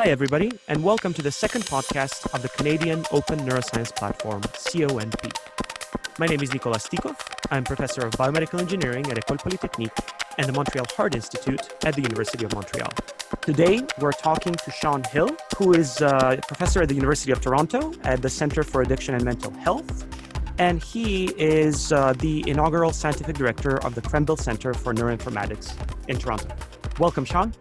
Hi, everybody, and welcome to the second podcast of the Canadian Open Neuroscience Platform, CONP. My name is Nikola Stikov. I'm professor of biomedical engineering at École Polytechnique and the Montreal Heart Institute at the University of Montreal. Today, we're talking to Sean Hill, who is a professor at the University of Toronto at the Centre for Addiction and Mental Health, and he is the inaugural scientific director of the Krembil Centre for Neuroinformatics in Toronto. Welcome, Sean.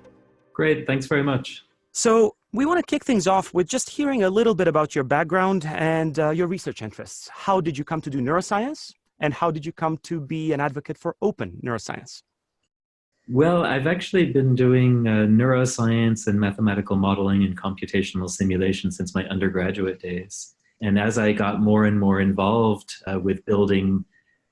Great, thanks very much. So we want to kick things off with just hearing a little bit about your background and your research interests. How did you come to do neuroscience? And how did you come to be an advocate for open neuroscience? Well, I've actually been doing neuroscience and mathematical modeling and computational simulation since my undergraduate days. And as I got more and more involved with building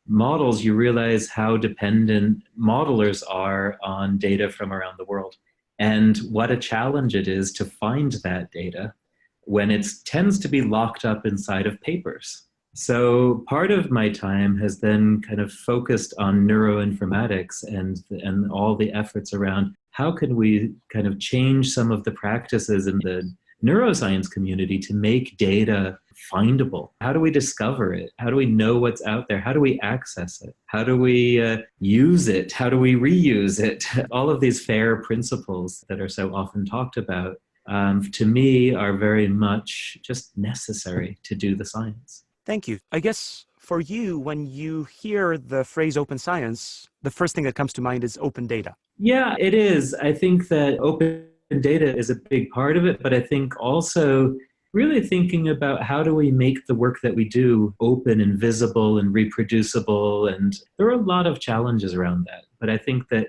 models, you realize how dependent modelers are on data from around the world. And what a challenge it is to find that data when it tends to be locked up inside of papers. So part of my time has then kind of focused on neuroinformatics and all the efforts around how can we kind of change some of the practices in the neuroscience community to make data findable. How do we discover it? How do we know what's out there? How do we access it? How do we use it? How do we reuse it? All of these FAIR principles that are so often talked about, to me, are very much just necessary to do the science. Thank you. I guess for you, when you hear the phrase open science, the first thing that comes to mind is open data. Yeah, it is. I think that open data is a big part of it, but I think also really thinking about how do we make the work that we do open and visible and reproducible. And there are a lot of challenges around that. But I think that,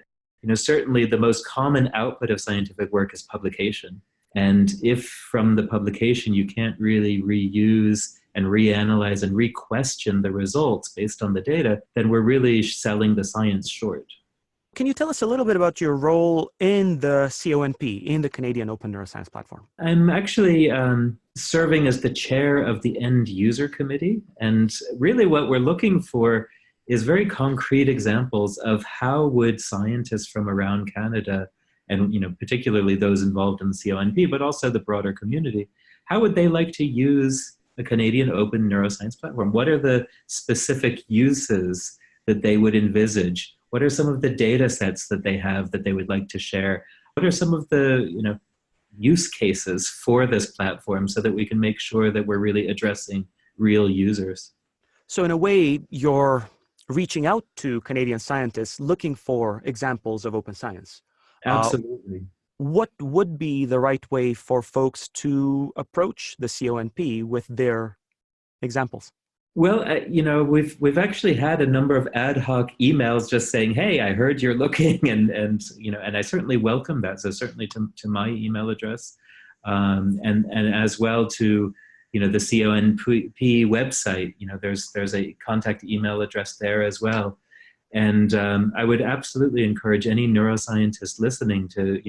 certainly the most common output of scientific work is publication. And if from the publication you can't really reuse and reanalyze and re-question the results based on the data, then we're really selling the science short. Can you tell us a little bit about your role in the CONP, in the Canadian Open Neuroscience Platform? I'm actually serving as the chair of the End-user Committee. And really what we're looking for is very concrete examples of how would scientists from around Canada, and particularly those involved in the CONP, but also the broader community, how would they like to use the Canadian Open Neuroscience Platform? What are the specific uses that they would envisage? What are some of the data sets that they have that they would like to share? What are some of the use cases for this platform so that we can make sure that we're really addressing real users? So in a way, you're reaching out to Canadian scientists looking for examples of open science. Absolutely. What would be the right way for folks to approach the CONP with their examples? Well, we've actually had a number of ad hoc emails just saying, "Hey, I heard you're looking," and I certainly welcome that. So certainly to my email address, and as well to the CONP website. There's a contact email address there as well, and I would absolutely encourage any neuroscientist listening to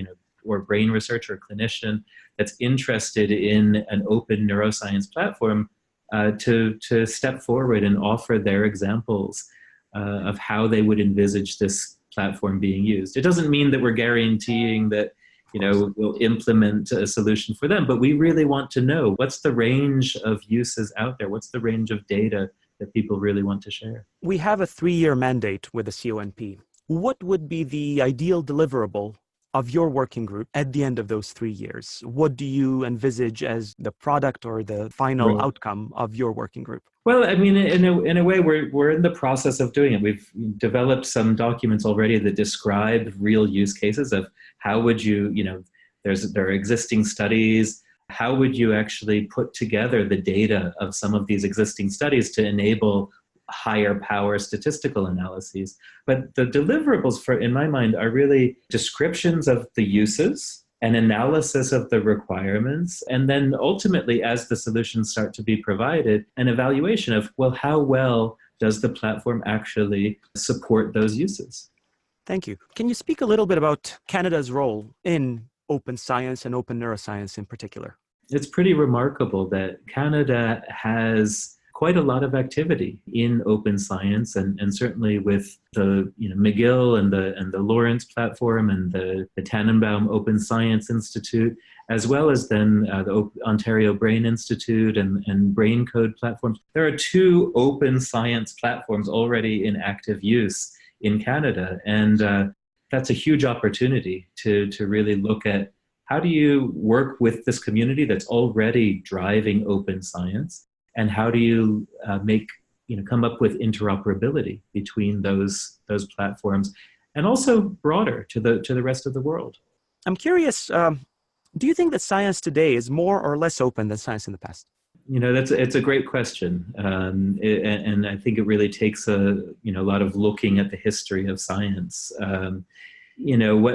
or brain researcher or clinician that's interested in an open neuroscience platform. To step forward and offer their examples of how they would envisage this platform being used. It doesn't mean that we're guaranteeing that we'll implement a solution for them, but we really want to know what's the range of uses out there, what's the range of data that people really want to share. We have a 3-year mandate with the CONP. What would be the ideal deliverable of your working group at the end of those 3 years? What do you envisage as the product or the final outcome of your working group? Well, I mean, in a way, we're in the process of doing it. We've developed some documents already that describe real use cases of how would you, there are existing studies. How would you actually put together the data of some of these existing studies to enable higher power statistical analyses? But the deliverables, in my mind, are really descriptions of the uses, an analysis of the requirements, and then ultimately, as the solutions start to be provided, an evaluation of, well, how well does the platform actually support those uses? Thank you. Can you speak a little bit about Canada's role in open science and open neuroscience in particular? It's pretty remarkable that Canada has quite a lot of activity in open science, and certainly with the McGill and the Lawrence platform and the Tannenbaum Open Science Institute, as well as then the Ontario Brain Institute and Brain Code platforms. There are 2 open science platforms already in active use in Canada, and that's a huge opportunity to really look at how do you work with this community that's already driving open science, and how do you come up with interoperability between those platforms, and also broader to the rest of the world. I'm curious, do you think that science today is more or less open than science in the past? It's a great question, and I think it really takes a lot of looking at the history of science.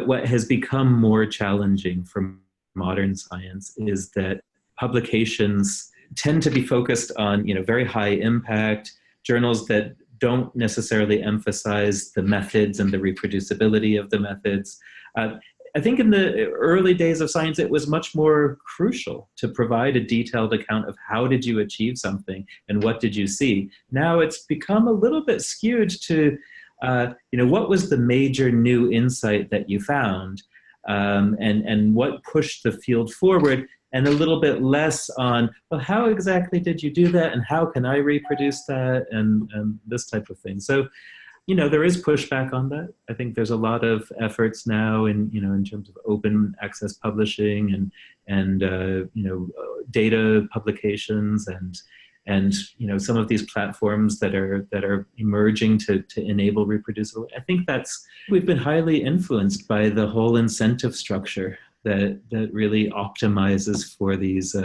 What has become more challenging for modern science is that publications tend to be focused on very high impact journals that don't necessarily emphasize the methods and the reproducibility of the methods. I think in the early days of science, it was much more crucial to provide a detailed account of how did you achieve something and what did you see. Now it's become a little bit skewed to what was the major new insight that you found, and what pushed the field forward, and a little bit less on, well, how exactly did you do that, and how can I reproduce that, and this type of thing. So, there is pushback on that. I think there's a lot of efforts now in terms of open access publishing and data publications and some of these platforms that are emerging to enable reproducible. I think we've been highly influenced by the whole incentive structure that really optimizes for these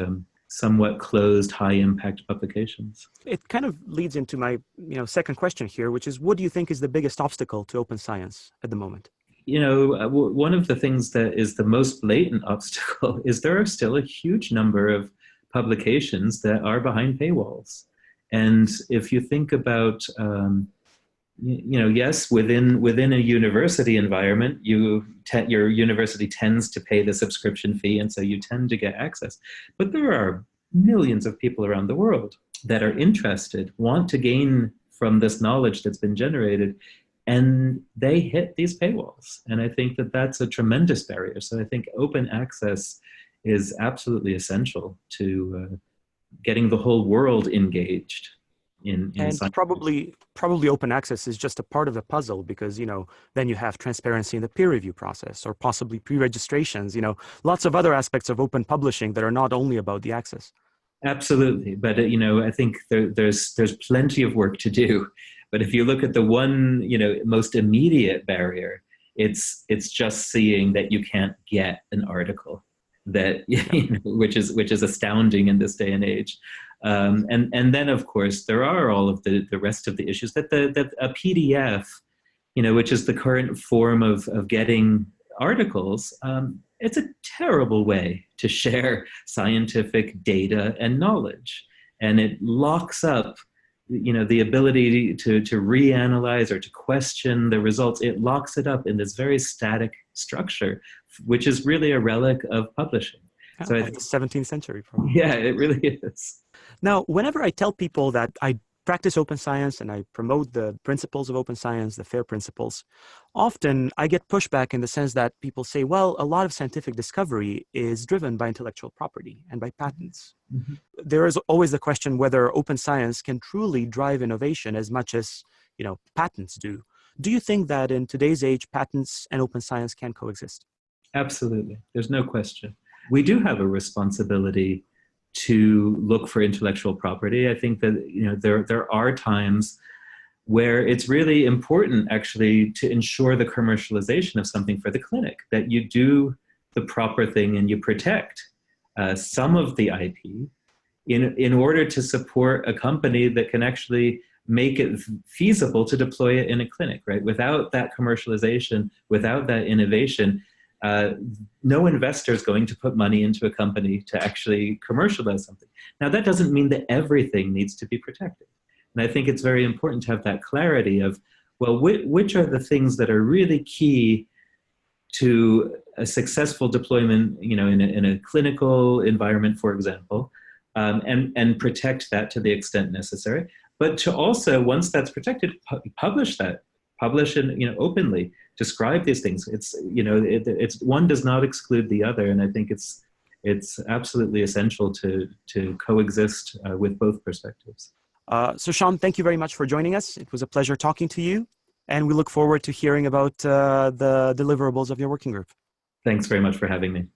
somewhat closed, high impact publications. It kind of leads into my second question here, which is, what do you think is the biggest obstacle to open science at the moment? One of the things that is the most blatant obstacle is there are still a huge number of publications that are behind paywalls. And if you think about, yes, within a university environment, your university tends to pay the subscription fee, and so you tend to get access. But there are millions of people around the world that are interested, want to gain from this knowledge that's been generated, and they hit these paywalls. And I think that that's a tremendous barrier. So I think open access is absolutely essential to getting the whole world engaged in and science. Probably open access is just a part of the puzzle, because then you have transparency in the peer review process, or possibly pre-registrations, lots of other aspects of open publishing that are not only about the access. Absolutely, but I think there's plenty of work to do. But if you look at the one most immediate barrier, it's just seeing that you can't get an article that which is astounding in this day and age. And then of course there are all of the rest of the issues that a PDF, which is the current form of getting articles, it's a terrible way to share scientific data and knowledge, and it locks up the ability to reanalyze or to question the results. It locks it up in this very static structure, which is really a relic of publishing. So of the 17th century, probably. Yeah, it really is. Now, whenever I tell people that I practice open science and I promote the principles of open science, the FAIR principles, often I get pushback in the sense that people say, well, a lot of scientific discovery is driven by intellectual property and by patents. Mm-hmm. There is always the question whether open science can truly drive innovation as much as, patents do. Do you think that in today's age, patents and open science can coexist? Absolutely. There's no question. We do have a responsibility to look for intellectual property. I think that there are times where it's really important actually to ensure the commercialization of something for the clinic, that you do the proper thing and you protect some of the IP in order to support a company that can actually make it feasible to deploy it in a clinic, right? Without that commercialization, without that innovation, no investor is going to put money into a company to actually commercialize something. Now, that doesn't mean that everything needs to be protected. And I think it's very important to have that clarity of, well, which are the things that are really key to a successful deployment, in a clinical environment, for example, and protect that to the extent necessary. But to also, once that's protected, publish that, publish and openly describe these things. It's it's one does not exclude the other, and I think it's absolutely essential to coexist with both perspectives. So Sean, thank you very much for joining us. It was a pleasure talking to you, and we look forward to hearing about the deliverables of your working group. Thanks very much for having me.